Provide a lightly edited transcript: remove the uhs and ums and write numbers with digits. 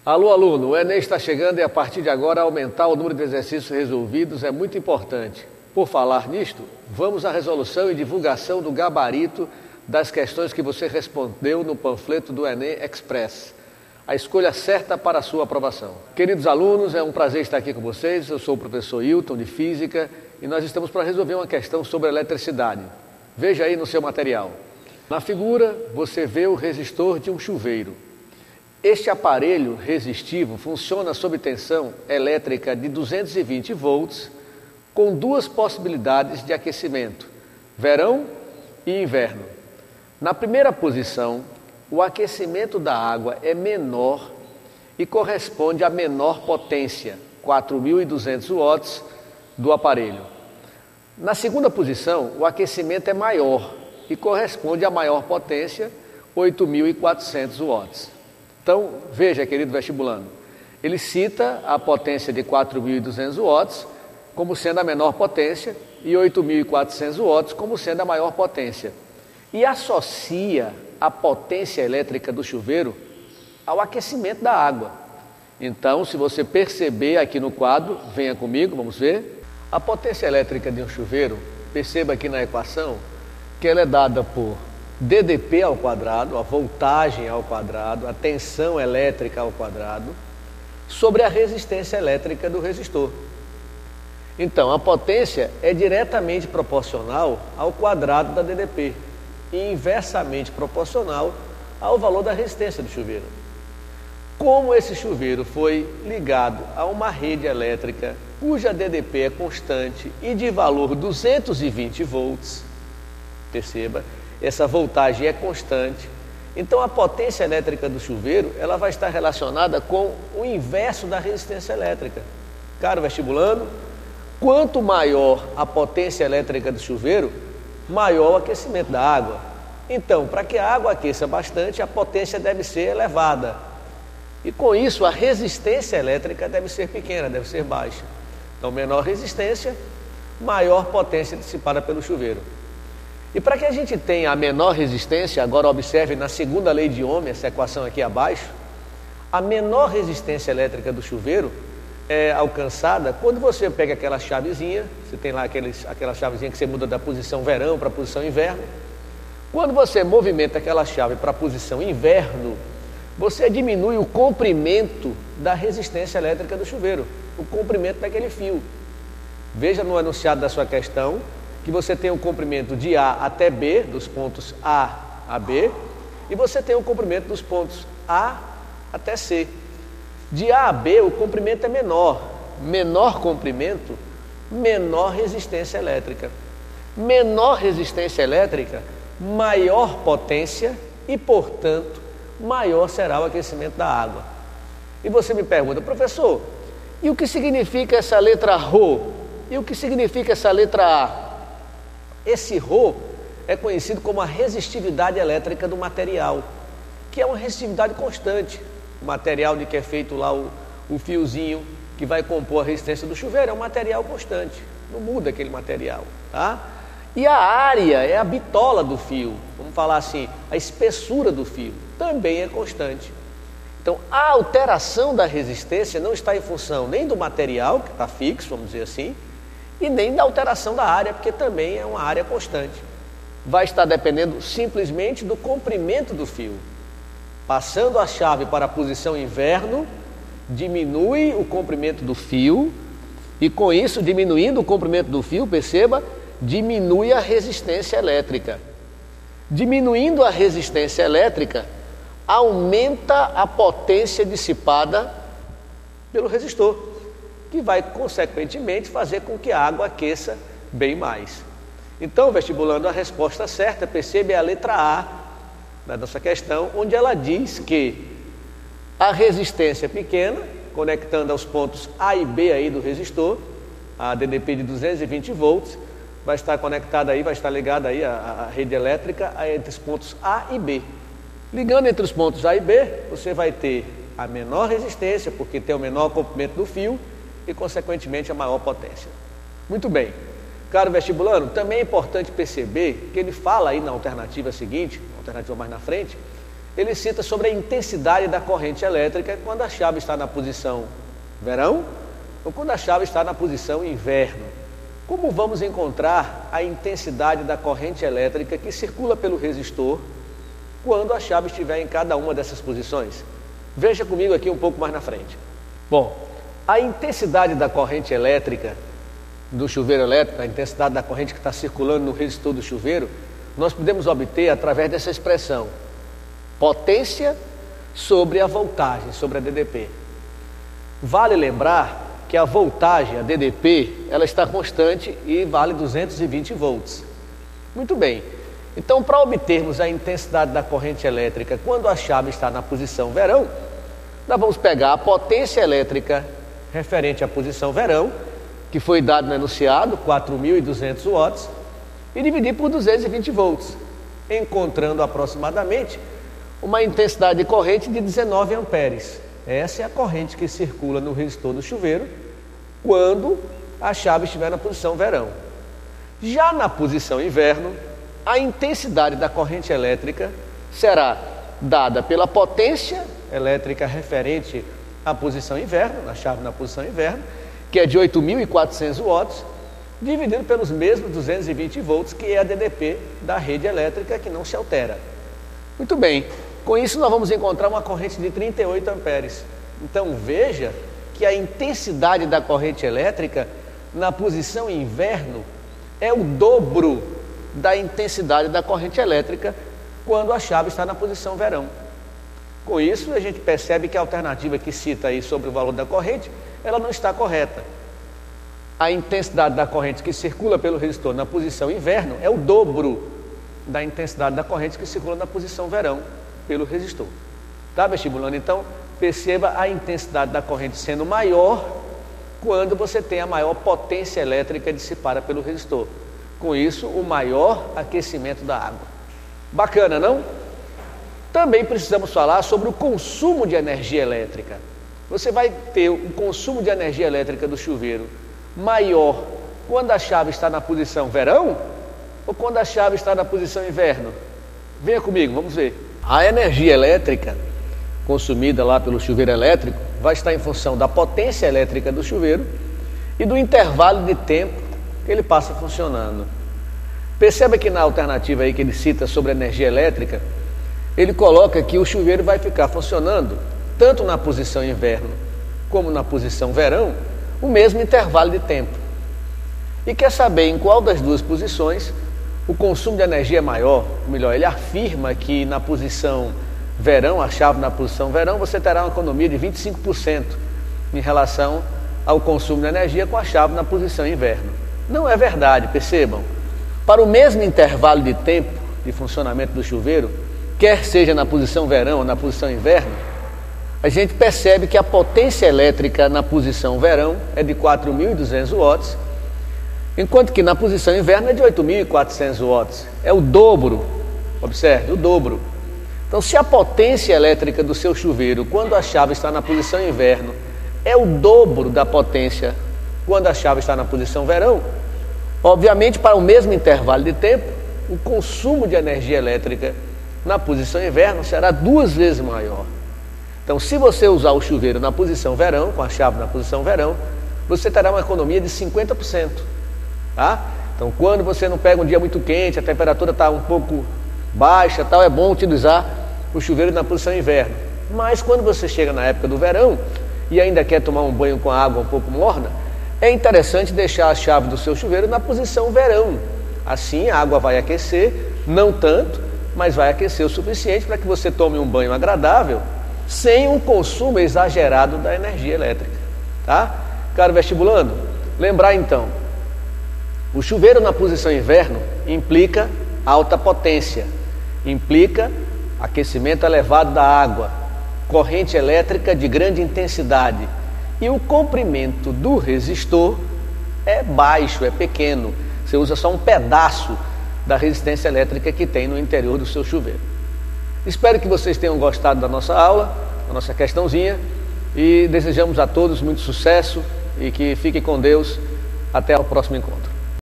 Alô, aluno, o Enem está chegando e a partir de agora aumentar o número de exercícios resolvidos é muito importante. Por falar nisto, vamos à resolução e divulgação do gabarito das questões que você respondeu no panfleto do Enem Express. A escolha certa para a sua aprovação. Queridos alunos, é um prazer estar aqui com vocês. Eu sou o professor Hilton, de Física, e nós estamos para resolver uma questão sobre eletricidade. Veja aí no seu material. Na figura, você vê o resistor de um chuveiro. Este aparelho resistivo funciona sob tensão elétrica de 220 volts, com duas possibilidades de aquecimento, verão e inverno. Na primeira posição, o aquecimento da água é menor e corresponde à menor potência, 4.200 watts, do aparelho. Na segunda posição, o aquecimento é maior e corresponde à maior potência, 8.400 watts. Então, veja, querido vestibulando, ele cita a potência de 4.200 watts como sendo a menor potência e 8.400 watts como sendo a maior potência. E associa a potência elétrica do chuveiro ao aquecimento da água. Então, se você perceber aqui no quadro, venha comigo, vamos ver. A potência elétrica de um chuveiro, perceba aqui na equação, que ela é dada por DDP ao quadrado, a voltagem ao quadrado, a tensão elétrica ao quadrado, sobre a resistência elétrica do resistor. Então, a potência é diretamente proporcional ao quadrado da DDP e inversamente proporcional ao valor da resistência do chuveiro. Como esse chuveiro foi ligado a uma rede elétrica cuja DDP é constante e de valor 220 volts, perceba, essa voltagem é constante, então a potência elétrica do chuveiro ela vai estar relacionada com o inverso da resistência elétrica. Caro vestibulando, quanto maior a potência elétrica do chuveiro, maior o aquecimento da água. Então, para que a água aqueça bastante, a potência deve ser elevada. E com isso, a resistência elétrica deve ser pequena, deve ser baixa. Então, menor resistência, maior potência dissipada pelo chuveiro. E para que a gente tenha a menor resistência, agora observe na segunda lei de Ohm, essa equação aqui abaixo, a menor resistência elétrica do chuveiro é alcançada quando você pega aquela chavezinha, você tem lá aquela chavezinha que você muda da posição verão para a posição inverno. Quando você movimenta aquela chave para a posição inverno, você diminui o comprimento da resistência elétrica do chuveiro, o comprimento daquele fio. Veja no enunciado da sua questão que você tem o comprimento de A até B, dos pontos A a B, e você tem o comprimento dos pontos A até C. De A a B, o comprimento é menor. Menor comprimento, menor resistência elétrica. Menor resistência elétrica, maior potência e, portanto, maior será o aquecimento da água. E você me pergunta, professor, e o que significa essa letra Rho? E o que significa essa letra A? Esse Rho é conhecido como a resistividade elétrica do material, que é uma resistividade constante. O material de que é feito lá o fiozinho que vai compor a resistência do chuveiro é um material constante, não muda aquele material, tá? E a área é a bitola do fio, vamos falar assim, a espessura do fio, também é constante. Então, a alteração da resistência não está em função nem do material, que está fixo, vamos dizer assim, e nem da alteração da área, porque também é uma área constante. Vai estar dependendo simplesmente do comprimento do fio. Passando a chave para a posição inverno, diminui o comprimento do fio, e com isso, diminuindo o comprimento do fio, perceba, diminui a resistência elétrica. Diminuindo a resistência elétrica, aumenta a potência dissipada pelo resistor, que vai, consequentemente, fazer com que a água aqueça bem mais. Então, vestibulando, a resposta certa, percebe, é a letra A da nossa questão, onde ela diz que a resistência pequena, conectando aos pontos A e B aí do resistor, a DDP de 220 volts, vai estar conectada aí, vai estar ligada aí a rede elétrica entre os pontos A e B. Ligando entre os pontos A e B, você vai ter a menor resistência, porque tem o menor comprimento do fio, e, consequentemente, a maior potência. Muito bem. Caro vestibulando, também é importante perceber que ele fala aí na alternativa seguinte, alternativa mais na frente, ele cita sobre a intensidade da corrente elétrica quando a chave está na posição verão ou quando a chave está na posição inverno. Como vamos encontrar a intensidade da corrente elétrica que circula pelo resistor quando a chave estiver em cada uma dessas posições? Veja comigo aqui um pouco mais na frente. Bom, a intensidade da corrente elétrica do chuveiro elétrico, a intensidade da corrente que está circulando no resistor do chuveiro, nós podemos obter através dessa expressão: potência sobre a voltagem, sobre a DDP. Vale lembrar que a voltagem, a DDP, ela está constante e vale 220 volts. Muito bem. Então, para obtermos a intensidade da corrente elétrica quando a chave está na posição verão, nós vamos pegar a potência elétrica referente à posição verão, que foi dado no enunciado, 4.200 watts, e dividir por 220 volts, encontrando aproximadamente uma intensidade de corrente de 19 amperes. Essa é a corrente que circula no resistor do chuveiro quando a chave estiver na posição verão. Já na posição inverno, a intensidade da corrente elétrica será dada pela potência elétrica referente à posição inverno, na chave na posição inverno, que é de 8.400 watts, dividido pelos mesmos 220 volts, que é a DDP da rede elétrica, que não se altera. Muito bem, com isso nós vamos encontrar uma corrente de 38 amperes. Então veja que a intensidade da corrente elétrica na posição inverno é o dobro da intensidade da corrente elétrica quando a chave está na posição verão. Com isso a gente percebe que a alternativa que cita aí sobre o valor da corrente, ela não está correta. A intensidade da corrente que circula pelo resistor na posição inverno é o dobro da intensidade da corrente que circula na posição verão pelo resistor. Tá, vestibulando? Então, perceba a intensidade da corrente sendo maior quando você tem a maior potência elétrica dissipada pelo resistor. Com isso, o maior aquecimento da água. Bacana, não? Também precisamos falar sobre o consumo de energia elétrica. Você vai ter o consumo de energia elétrica do chuveiro maior quando a chave está na posição verão ou quando a chave está na posição inverno? Venha comigo, vamos ver. A energia elétrica consumida lá pelo chuveiro elétrico vai estar em função da potência elétrica do chuveiro e do intervalo de tempo que ele passa funcionando. Perceba que na alternativa aí que ele cita sobre a energia elétrica, ele coloca que o chuveiro vai ficar funcionando tanto na posição inverno como na posição verão, o mesmo intervalo de tempo. E quer saber em qual das duas posições o consumo de energia é maior? Ou melhor, ele afirma que na posição verão, a chave na posição verão, você terá uma economia de 25% em relação ao consumo de energia com a chave na posição inverno. Não é verdade, percebam. Para o mesmo intervalo de tempo de funcionamento do chuveiro, quer seja na posição verão ou na posição inverno, a gente percebe que a potência elétrica na posição verão é de 4.200 watts, enquanto que na posição inverno é de 8.400 watts. É o dobro, observe, o dobro. Então, se a potência elétrica do seu chuveiro, quando a chave está na posição inverno, é o dobro da potência quando a chave está na posição verão, obviamente, para o mesmo intervalo de tempo, o consumo de energia elétrica na posição inverno será 2 vezes maior. Então, se você usar o chuveiro na posição verão, com a chave na posição verão, você terá uma economia de 50%. Tá? Então, quando você não pega um dia muito quente, a temperatura está um pouco baixa, tal, é bom utilizar o chuveiro na posição inverno. Mas quando você chega na época do verão e ainda quer tomar um banho com água um pouco morna, é interessante deixar a chave do seu chuveiro na posição verão. Assim a água vai aquecer, não tanto, mas vai aquecer o suficiente para que você tome um banho agradável sem um consumo exagerado da energia elétrica. Tá? Caro vestibulando, lembrar então, o chuveiro na posição inverno implica alta potência, implica aquecimento elevado da água, corrente elétrica de grande intensidade e o comprimento do resistor é baixo, é pequeno. Você usa só um pedaço da resistência elétrica que tem no interior do seu chuveiro. Espero que vocês tenham gostado da nossa aula, da nossa questãozinha, e desejamos a todos muito sucesso e que fiquem com Deus. Até o próximo encontro.